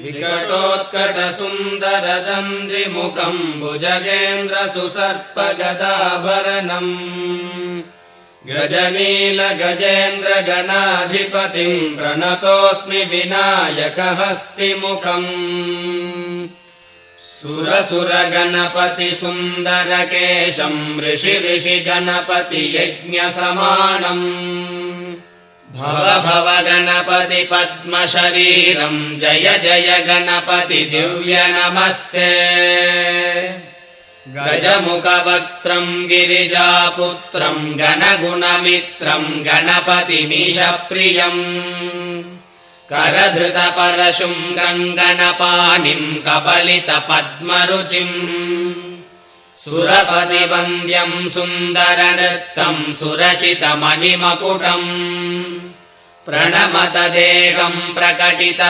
विकटोत्कटसुन्दरदन्दिमुखम् भुजगेन्द्रसुसर्पगदाभरणम् गजनीलगजेन्द्रगणाधिपतिम् प्रणतोऽस्मि विनायकहस्तिमुखम् सुरसुरगणपतिसुन्दरकेशम् ऋषिगणपतियज्ञसमानम् भव भव गणपति पद्मशरीरम् जय जय गणपति दिव्य नमस्ते गजमुखवक्त्रम् गिरिजापुत्रम् गणगुणमित्रम् गणपतिमीशप्रियम् करधृतपरशुम् गङ्गणपाणिम् कबलितपद्मरुचिम् सुरपतिवन्द्यम् सुन्दरनृत्तम् सुरचितमणिमकुटम् प्रणमत देहम् प्रकटित